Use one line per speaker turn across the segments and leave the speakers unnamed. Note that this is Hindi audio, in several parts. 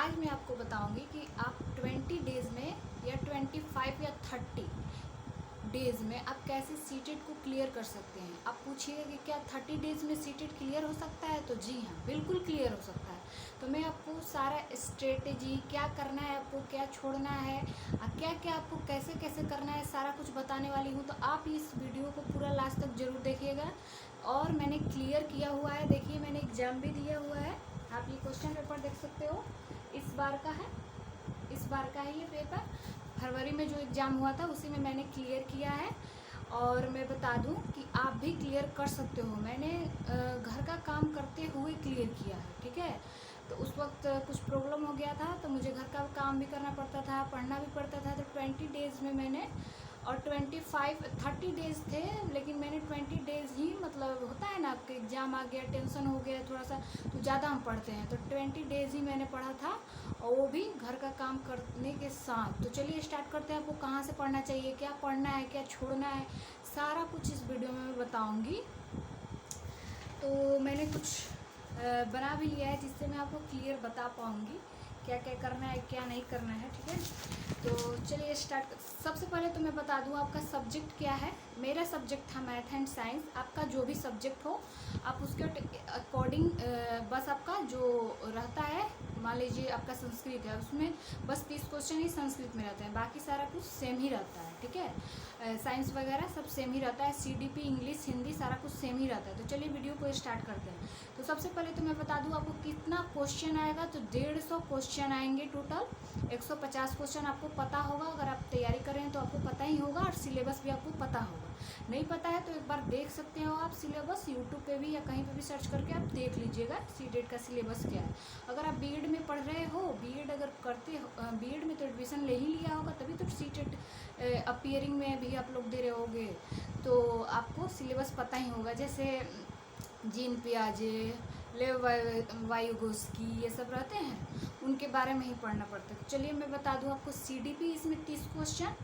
आज मैं आपको बताऊंगी कि आप 20 डेज़ में या 25 या 30 डेज़ में आप कैसे सीटेट को क्लियर कर सकते हैं। आप पूछिएगा कि क्या 30 डेज़ में सीटेट क्लियर हो सकता है, तो जी हाँ, बिल्कुल क्लियर हो सकता है। तो मैं आपको सारा स्ट्रेटेजी, क्या करना है आपको, क्या छोड़ना है, क्या क्या आपको कैसे कैसे करना है, सारा कुछ बताने वाली हूँ। तो आप इस वीडियो को पूरा लास्ट तक ज़रूर देखिएगा। और मैंने क्लियर किया हुआ है, देखिए मैंने एग्ज़ाम भी दिया हुआ है। आप ये क्वेश्चन पेपर देख सकते हो, इस बार का है, इस बार का है ये पेपर। फरवरी में जो एग्ज़ाम हुआ था उसी में मैंने क्लियर किया है। और मैं बता दूं कि आप भी क्लियर कर सकते हो। मैंने घर का काम करते हुए क्लियर किया है, ठीक है। तो उस वक्त कुछ प्रॉब्लम हो गया था, तो मुझे घर का काम भी करना पड़ता था, पढ़ना भी पड़ता था। तो 20 डेज़ में मैंने, और 30 डेज़ थे, लेकिन मैंने 20 डेज़ ही, मतलब होता है ना, आपके एग्ज़ाम आ गया, टेंशन हो गया थोड़ा सा, तो ज़्यादा हम पढ़ते हैं। तो 20 डेज़ ही मैंने पढ़ा था, और वो भी घर का काम करने के साथ। तो चलिए स्टार्ट करते हैं। आपको कहाँ से पढ़ना चाहिए, क्या पढ़ना है, क्या छोड़ना है, सारा कुछ इस वीडियो में मैं बताऊँगी। तो मैंने कुछ बना भी लिया है जिससे मैं आपको क्लियर बता पाऊँगी क्या क्या करना है, क्या नहीं करना है, ठीक है। तो चलिए स्टार्ट। सबसे पहले तो मैं बता दूं आपका सब्जेक्ट क्या है। मेरा सब्जेक्ट था मैथ एंड साइंस। आपका जो भी सब्जेक्ट हो आप उसके अकॉर्डिंग बस आपका जो रहता है, मान लीजिए आपका संस्कृत है, उसमें बस 30 क्वेश्चन ही संस्कृत में रहते हैं, बाकी सारा कुछ सेम ही रहता है, ठीक है। साइंस वगैरह सब सेम ही रहता है, सीडीपी, इंग्लिश, हिंदी सारा कुछ सेम ही रहता है। तो चलिए वीडियो को स्टार्ट करते हैं। तो सबसे पहले तो मैं बता दूं आपको कितना क्वेश्चन आएगा। तो 150 क्वेश्चन आएंगे टोटल। 150 क्वेश्चन आपको पता होगा, अगर आप तैयारी कर रहे हैं तो आपको पता ही होगा, और सिलेबस भी आपको पता होगा। नहीं पता है तो एक बार देख सकते हो आप सिलेबस, यूट्यूब पे भी या कहीं पे भी सर्च करके आप देख लीजिएगा सीटेट का सिलेबस क्या है। अगर आप बीएड में पढ़ रहे हो, बीएड अगर करते हो, बीएड में तो एडमिशन ले ही लिया होगा, तभी तो सीटेट अपीयरिंग में भी आप लोग दे रहे होगे, तो आपको सिलेबस पता ही होगा। जैसे जीन पियाजे, लेव वायुगोस्की, ये सब रहते हैं, उनके बारे में ही पढ़ना पड़ता है। तो चलिए मैं बता दूं आपको, सीडीपी इसमें 30 क्वेश्चन,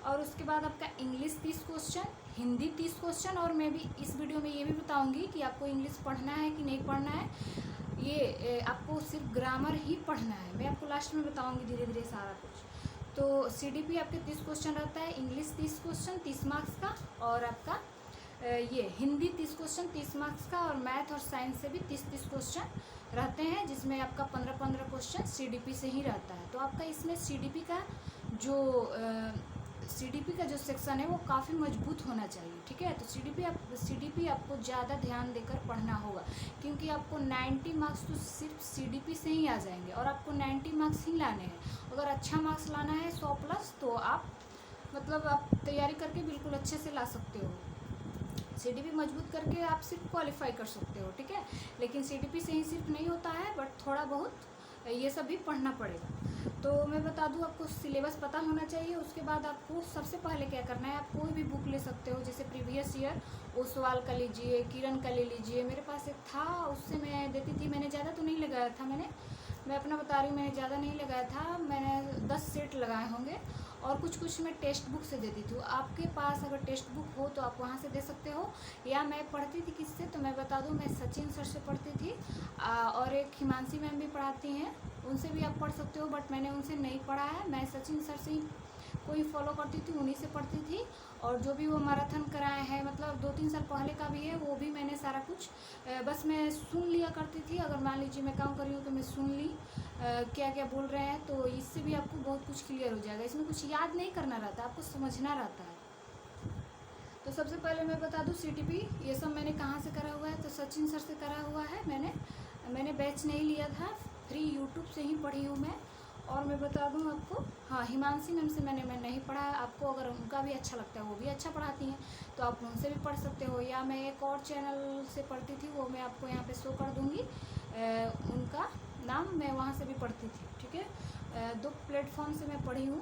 और उसके बाद आपका इंग्लिश 30 क्वेश्चन, हिंदी 30 क्वेश्चन, और मैं भी इस वीडियो में ये भी बताऊंगी कि आपको इंग्लिश पढ़ना है कि नहीं पढ़ना है। ये आपको सिर्फ ग्रामर ही पढ़ना है, मैं आपको लास्ट में बताऊंगी धीरे धीरे सारा कुछ। तो सीडीपी आपके 30 क्वेश्चन रहता है, इंग्लिश 30 क्वेश्चन 30 मार्क्स का, और आपका ये हिंदी 30 क्वेश्चन 30 मार्क्स का, और मैथ और साइंस से भी 30-30 क्वेश्चन रहते हैं, जिसमें आपका 15-15 क्वेश्चन सीडीपी से ही रहता है। तो आपका इसमें सीडीपी का जो सेक्शन है वो काफ़ी मजबूत होना चाहिए, ठीक है। तो सीडीपी आपको ज़्यादा ध्यान देकर पढ़ना होगा, क्योंकि आपको 90 मार्क्स तो सिर्फ सीडीपी से ही आ जाएंगे, और आपको 90 मार्क्स ही लाने हैं। अगर अच्छा मार्क्स लाना है 100+, तो आप मतलब आप तैयारी करके बिल्कुल अच्छे से ला सकते हो। सीडीपी मजबूत करके आप सिर्फ क्वालिफाई कर सकते हो, ठीक है। लेकिन सीडीपी से ही सिर्फ नहीं होता है, बट थोड़ा बहुत ये सब भी पढ़ना पड़ेगा। तो मैं बता दूं, आपको सिलेबस पता होना चाहिए। उसके बाद आपको सबसे पहले क्या करना है, आप कोई भी बुक ले सकते हो, जैसे प्रीवियस ईयर ओसवाल का लीजिए, किरण का ले लीजिए। मेरे पास एक था, उससे मैं देती थी। मैंने ज़्यादा तो नहीं लगाया था, मैं अपना बता रही हूँ, मैंने ज़्यादा नहीं लगाया था, मैंने 10 सेट लगाए होंगे, और कुछ मैं टेक्स्ट बुक से देती थी। आपके पास अगर टेक्स्ट बुक हो तो आप वहाँ से दे सकते हो, या मैं पढ़ती थी किससे, तो मैं बता दूँ, मैं सचिन सर से पढ़ती थी, और एक हिमांशी मैम भी पढ़ाती हैं, उनसे भी आप पढ़ सकते हो, बट मैंने उनसे नहीं पढ़ा है। मैं सचिन सर से ही कोई फॉलो करती थी, उन्हीं से पढ़ती थी। और जो भी वो मैराथन कराए हैं, मतलब 2-3 साल पहले का भी है, वो भी मैंने सारा कुछ बस मैं सुन लिया करती थी। अगर मान लीजिए मैं काम कर रही हूँ तो मैं सुन ली क्या क्या बोल रहे हैं, तो इससे भी आपको बहुत कुछ क्लियर हो जाएगा। इसमें कुछ याद नहीं करना रहता, आपको समझना रहता है। तो सबसे पहले मैं बता दूं, सीटीपी ये सब मैंने कहाँ से करा हुआ है, तो सचिन सर से करा हुआ है। मैंने बैच नहीं लिया था, फ्री यूट्यूब से ही पढ़ी हूँ मैं। और मैं बता दूं आपको, हाँ, हिमांशी मैम से मैं नहीं पढ़ा है। आपको अगर उनका भी अच्छा लगता है, वो भी अच्छा पढ़ाती हैं, तो आप उनसे भी पढ़ सकते हो। या मैं एक और चैनल से पढ़ती थी, वो मैं आपको यहाँ पे शो कर दूँगी, उनका नाम, मैं वहाँ से भी पढ़ती थी, ठीक है। 2 प्लेटफॉर्म से मैं पढ़ी हूँ।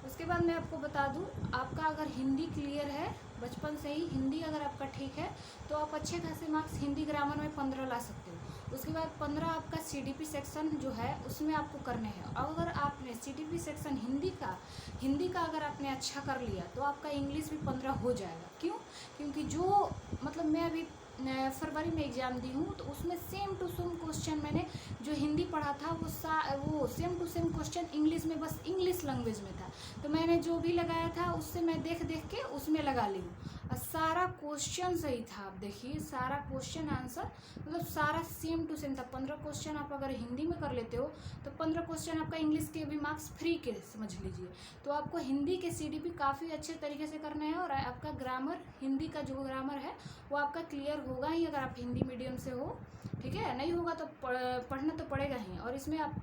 उसके बाद मैं आपको बता दूं, आपका अगर हिंदी क्लियर है, बचपन से ही हिंदी अगर आपका ठीक है, तो आप अच्छे खासे मार्क्स हिंदी ग्रामर में 15 ला सकते हो। उसके बाद 15 आपका सीडीपी सेक्शन जो है उसमें आपको करने हैं। अब अगर आपने सीडीपी सेक्शन हिंदी का अगर आपने अच्छा कर लिया, तो आपका इंग्लिश भी 15 हो जाएगा। क्यों? क्योंकि जो, मतलब मैं अभी फरवरी में एग्ज़ाम दी हूँ, तो उसमें सेम टू सेम क्वेश्चन मैंने जो हिंदी पढ़ा था वो same to same question English में, बस इंग्लिश लैंग्वेज में था। तो मैंने जो भी लगाया था उससे मैं देख देख के उसमें लगा ली हूँ, और सारा क्वेश्चन सही था। आप देखिए सारा क्वेश्चन आंसर मतलब सारा सेम टू सेम था। 15 क्वेश्चन आप अगर हिंदी में कर लेते हो तो 15 क्वेश्चन आपका इंग्लिश के भी मार्क्स फ्री के समझ लीजिए। तो आपको हिंदी के सीडीपी काफ़ी अच्छे तरीके से करना है, और आपका ग्रामर, हिंदी का जो ग्रामर है वो आपका क्लियर होगा ही अगर आप हिंदी मीडियम से हो, ठीक है। नहीं होगा तो पढ़ना तो पड़ेगा ही, और इसमें आप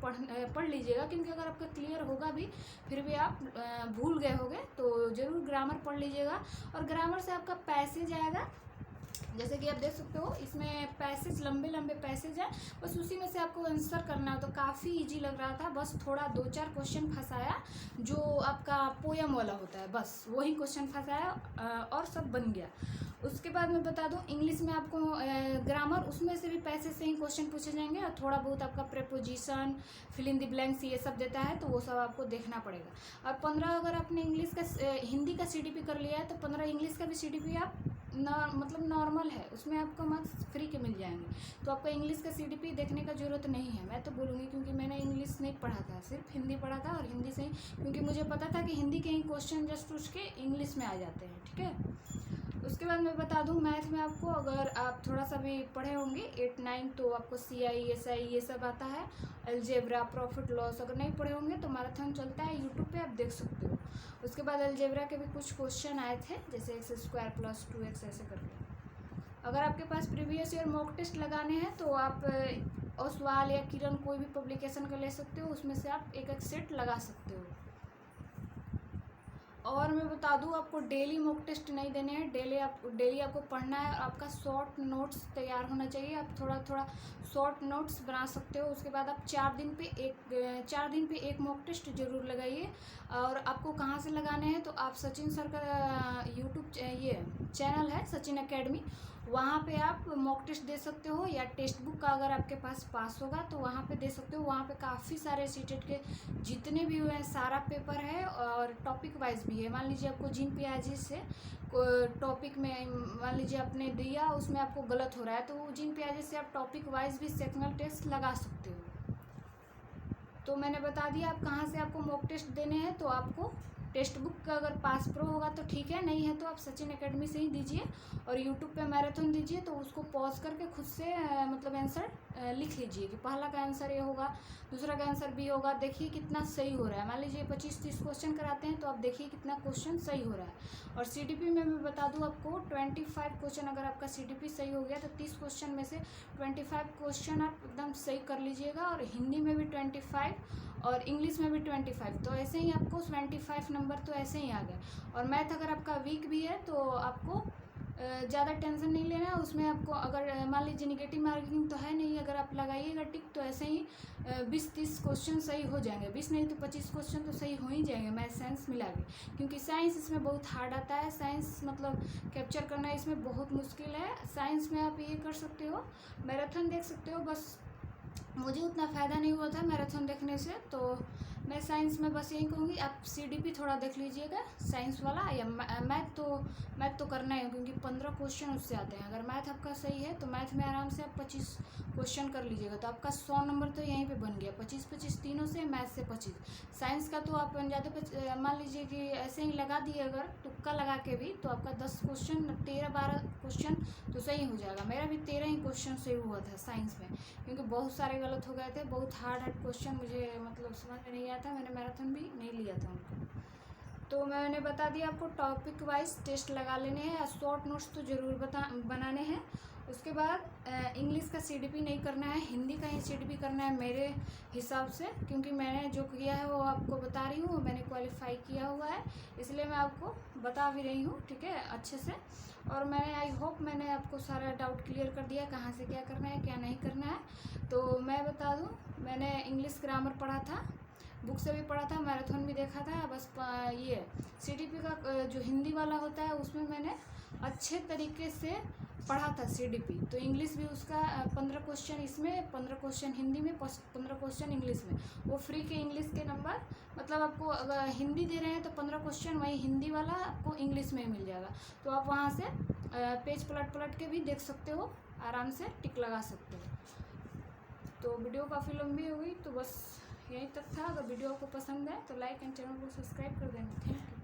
पढ़ लीजिएगा, क्योंकि अगर आपका क्लियर होगा भी फिर भी आप भूल गए होगे तो ज़रूर ग्रामर पढ़ लीजिएगा। और ग्रामर से आपका पैसेज आएगा, जैसे कि आप देख सकते हो इसमें पैसेज, लंबे लंबे पैसेज हैं, बस उसी में से आपको आंसर करना हो। तो काफ़ी इजी लग रहा था, बस थोड़ा 2-4 क्वेश्चन फंसाया जो आपका पोयम वाला होता है, बस वही क्वेश्चन फंसाया और सब बन गया। उसके बाद मैं बता दूं इंग्लिश में आपको ग्रामर, उसमें से भी पैसेज से ही क्वेश्चन पूछे जाएंगे, और थोड़ा बहुत आपका preposition, fill in the blanks ये सब देता है, तो वो सब आपको देखना पड़ेगा। और 15 अगर आपने इंग्लिश का हिंदी का सीडीपी कर लिया है तो 15 इंग्लिश का भी सीडीपी आप मतलब नॉर्मल है, उसमें आपको मार्क्स फ्री के मिल जाएंगे। तो आपको इंग्लिश का सीडीपी देखने का ज़रूरत नहीं है, मैं तो बोलूँगी, क्योंकि मैंने इंग्लिश नहीं पढ़ा था, सिर्फ हिंदी पढ़ा था, और हिंदी से ही, क्योंकि मुझे पता था कि हिंदी के ही क्वेश्चन जस्ट उसके इंग्लिश में आ जाते हैं, ठीक है। उसके बाद मैं बता दूं मैथ में आपको, अगर आप थोड़ा सा भी पढ़े होंगे 8-9 तो आपको CI SI ये सब आता है, अलजेब्रा, प्रॉफिट लॉस। अगर नहीं पढ़े होंगे तो मैराथन चलता है यूट्यूब पे, आप देख सकते हो। उसके बाद अलजेब्रा के भी कुछ क्वेश्चन आए थे, जैसे x² + 2x ऐसे करके। अगर आपके पास प्रीवियस ईयर मॉक टेस्ट लगाने हैं तो आप ओसवाल या किरण कोई भी पब्लिकेशन का ले सकते हो, उसमें से आप एक एक सेट लगा सकते हो। और मैं बता दूं आपको डेली मॉक टेस्ट नहीं देने हैं, डेली आपको पढ़ना है, और आपका शॉर्ट नोट्स तैयार होना चाहिए। आप थोड़ा थोड़ा शॉर्ट नोट्स बना सकते हो। उसके बाद आप 4 दिन पे एक मॉक टेस्ट जरूर लगाइए। और आपको कहाँ से लगाने हैं तो आप सचिन सर का यूट्यूब ये चैनल है सचिन एकेडमी, वहाँ पे आप मॉक टेस्ट दे सकते हो, या टेक्स्ट बुक का अगर आपके पास होगा तो वहाँ पे दे सकते हो। वहाँ पे काफ़ी सारे सीटेट के जितने भी हुए हैं सारा पेपर है, और टॉपिक वाइज भी है। मान लीजिए आपको जीन पियाजी से टॉपिक में मान लीजिए आपने दिया, उसमें आपको गलत हो रहा है, तो जीन पियाजी से आप टॉपिक वाइज भी सेक्शनल टेस्ट लगा सकते हो। तो मैंने बता दिया आप कहाँ से आपको मॉक टेस्ट देने हैं। तो आपको टेक्स्ट बुक का अगर पास प्रो होगा तो ठीक है, नहीं है तो आप सचिन एकेडमी से ही दीजिए, और यूट्यूब पे मैराथन दीजिए, तो उसको पॉज करके खुद से मतलब आंसर लिख लीजिए कि पहला का आंसर ये होगा, दूसरा का आंसर बी होगा। देखिए कितना सही हो रहा है। मान लीजिए 25-30 क्वेश्चन कराते हैं तो आप देखिए कितना क्वेश्चन सही हो रहा है। और सीडीपी में मैं बता दूं आपको 25 क्वेश्चन, अगर आपका सीडीपी सही हो गया तो 30 क्वेश्चन में से 25 क्वेश्चन आप एकदम सही कर लीजिएगा, और हिंदी में भी 25 और इंग्लिश में भी 25। तो ऐसे ही आपको 25 नंबर तो ऐसे ही आ गए। और मैथ अगर आपका वीक भी है तो आपको ज़्यादा टेंशन नहीं लेना है। उसमें आपको अगर मान लीजिए निगेटिव मार्किंग तो है नहीं, अगर आप लगाइएगा टिक तो ऐसे ही 20-30 क्वेश्चन सही हो जाएंगे। 20 नहीं तो 25 क्वेश्चन तो सही हो ही जाएंगे मैथ साइंस मिला के, क्योंकि साइंस इसमें बहुत हार्ड आता है। साइंस मतलब कैप्चर करना इसमें बहुत मुश्किल है। साइंस में आप ये कर सकते हो, मैराथन देख सकते हो। बस मुझे उतना फ़ायदा नहीं हुआ था मैराथन देखने से, तो मैं साइंस में बस यही कहूँगी आप सीडीपी थोड़ा देख लीजिएगा साइंस वाला, या मैथ तो करना है, क्योंकि 15 क्वेश्चन उससे आते हैं। अगर मैथ आपका सही है तो मैथ में आराम से आप 25 क्वेश्चन कर लीजिएगा, तो आपका 100 नंबर तो यहीं पे बन गया। 25-25 तीनों से, मैथ से 25। साइंस का तो आप ज़्यादा मान लीजिए कि ऐसे ही लगा दिए, अगर तुक्का लगा के भी, तो आपका 10 क्वेश्चन 13-12 क्वेश्चन तो सही हो जाएगा। मेरा भी 13 ही क्वेश्चन सही हुआ था साइंस में, क्योंकि बहुत सारे गलत हो गए थे। बहुत हार्ड क्वेश्चन मुझे मतलब समझ में नहीं आया था, मैंने मैराथन भी नहीं लिया था उनको। तो मैंने बता दिया आपको टॉपिक वाइज टेस्ट लगा लेने हैं, शॉर्ट नोट्स तो ज़रूर बनाने हैं। उसके बाद इंग्लिश का सीडीपी नहीं करना है, हिंदी का ही सीडीपी करना है मेरे हिसाब से, क्योंकि मैंने जो किया है वो आपको बता रही हूँ, मैंने क्वालिफाई किया हुआ है, इसलिए मैं आपको बता भी रही हूँ, ठीक है, अच्छे से। और मैंने आई होप मैंने आपको सारा डाउट क्लियर कर दिया, कहाँ से क्या करना है क्या नहीं करना है। तो मैं बता दूँ, मैंने इंग्लिश ग्रामर पढ़ा था, बुक से भी पढ़ा था, मैराथन भी देखा था। बस ये सीडीपी का जो हिंदी वाला होता है उसमें मैंने अच्छे तरीके से पढ़ा था सीडीपी। तो इंग्लिश भी उसका 15 क्वेश्चन इसमें, 15 क्वेश्चन हिंदी में, 15 क्वेश्चन इंग्लिश में, वो फ्री के इंग्लिश के नंबर। मतलब आपको अगर हिंदी दे रहे हैं तो 15 क्वेश्चन वही हिंदी वाला आपको इंग्लिश में ही मिल जाएगा, तो आप वहाँ से पेज पलट पलट के भी देख सकते हो, आराम से टिक लगा सकते हो। तो वीडियो काफ़ी लंबी हो गई, तो बस यहीं तक था। अगर वीडियो आपको पसंद है तो लाइक एंड चैनल को सब्सक्राइब कर देना। Thank you.